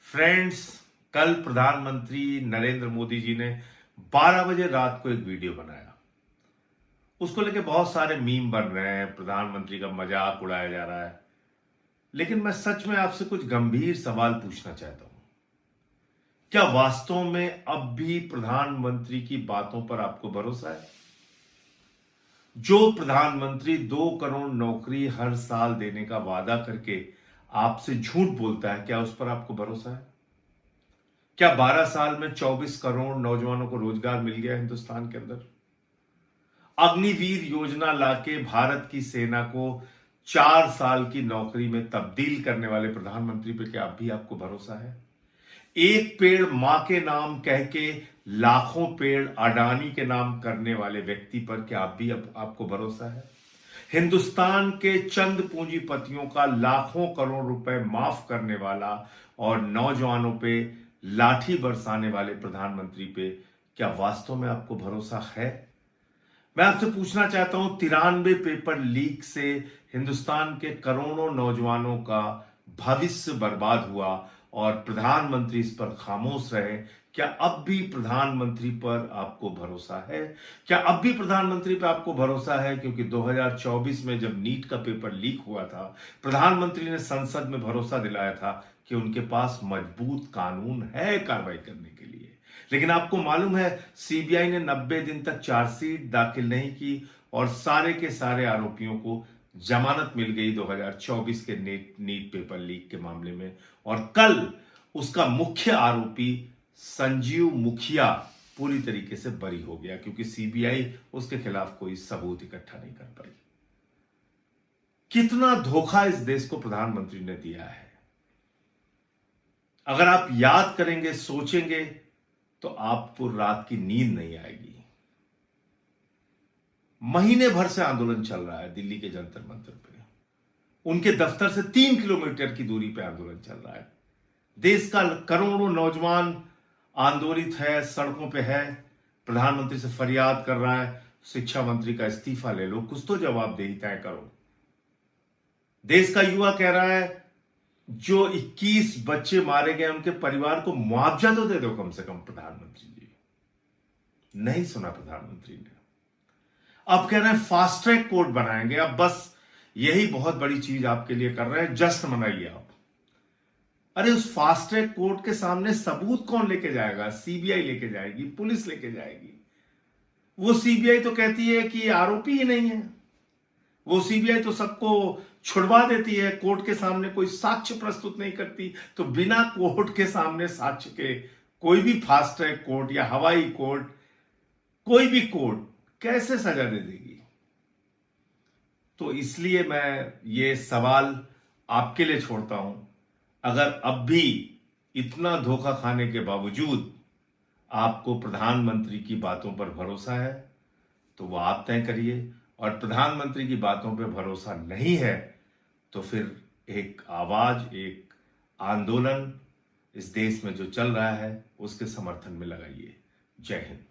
Friends, कल प्रधानमंत्री नरेंद्र मोदी जी ने 12 बजे रात को एक वीडियो बनाया। उसको लेके बहुत सारे मीम बन रहे हैं, प्रधानमंत्री का मजाक उड़ाया जा रहा है। लेकिन मैं सच में आपसे कुछ गंभीर सवाल पूछना चाहता हूं। क्या वास्तव में अब भी प्रधानमंत्री की बातों पर आपको भरोसा है? जो प्रधानमंत्री 2 करोड़ नौकरी हर साल देने का वादा करके आपसे झूठ बोलता है, क्या उस पर आपको भरोसा है? क्या 12 साल में 24 करोड़ नौजवानों को रोजगार मिल गया हिंदुस्तान के अंदर? अग्निवीर योजना लाके भारत की सेना को 4 साल की नौकरी में तब्दील करने वाले प्रधानमंत्री पे क्या अब भी आपको भरोसा है? एक पेड़ मां के नाम कह के लाखों पेड़ अडानी के नाम करने वाले व्यक्ति पर क्या अब भी आपको भरोसा है? हिंदुस्तान के चंद पूंजीपतियों का लाखों करोड़ रुपए माफ करने वाला और नौजवानों पे लाठी बरसाने वाले प्रधानमंत्री पे क्या वास्तव में आपको भरोसा है? मैं आपसे पूछना चाहता हूं, 93 पेपर लीक से हिंदुस्तान के करोड़ों नौजवानों का भविष्य बर्बाद हुआ और प्रधानमंत्री इस पर खामोश रहे। क्या अब भी प्रधानमंत्री पर आपको भरोसा है? क्या अब भी प्रधानमंत्री पर आपको भरोसा है? क्योंकि 2024 में जब नीट का पेपर लीक हुआ था, प्रधानमंत्री ने संसद में भरोसा दिलाया था कि उनके पास मजबूत कानून है कार्रवाई करने के लिए। लेकिन आपको मालूम है, सीबीआई ने 90 दिन तक चार्जशीट दाखिल नहीं की और सारे के सारे आरोपियों को जमानत मिल गई 2024 के नीट पेपर लीक के मामले में। और कल उसका मुख्य आरोपी संजीव मुखिया पूरी तरीके से बरी हो गया, क्योंकि सीबीआई उसके खिलाफ कोई सबूत इकट्ठा नहीं कर पाई। कितना धोखा इस देश को प्रधानमंत्री ने दिया है। अगर आप याद करेंगे, सोचेंगे, तो आपको रात की नींद नहीं आएगी। महीने भर से आंदोलन चल रहा है दिल्ली के जंतर मंतर पे। उनके दफ्तर से 3 किलोमीटर की दूरी पे आंदोलन चल रहा है। देश का करोड़ों नौजवान आंदोलित है, सड़कों पे है, प्रधानमंत्री से फरियाद कर रहा है, शिक्षा मंत्री का इस्तीफा ले लो, कुछ तो जवाबदेही तय करो। देश का युवा कह रहा है, जो 21 बच्चे मारे गए उनके परिवार को मुआवजा तो दे दो कम से कम प्रधानमंत्री जी। नहीं सुना प्रधानमंत्री ने। अब कह रहे हैं फास्ट ट्रैक कोर्ट बनाएंगे। अब बस यही बहुत बड़ी चीज आपके लिए कर रहे हैं, जश्न मनाइए आप। अरे उस फास्ट ट्रैक कोर्ट के सामने सबूत कौन लेके जाएगा? सीबीआई लेके जाएगी, पुलिस लेके जाएगी। वो सीबीआई तो कहती है कि आरोपी ही नहीं है। वो सीबीआई तो सबको छुड़वा देती है, कोर्ट के सामने कोई साक्ष्य प्रस्तुत नहीं करती। तो बिना कोर्ट के सामने साक्ष्य के कोई भी फास्ट ट्रैक कोर्ट या हवाई कोर्ट, कोई भी कोर्ट कैसे सजा दे देगी? तो इसलिए मैं ये सवाल आपके लिए छोड़ता हूं। अगर अब भी इतना धोखा खाने के बावजूद आपको प्रधानमंत्री की बातों पर भरोसा है, तो वो आप तय करिए। और प्रधानमंत्री की बातों पर भरोसा नहीं है तो फिर एक आवाज, एक आंदोलन इस देश में जो चल रहा है उसके समर्थन में लगाइए। जय हिंद।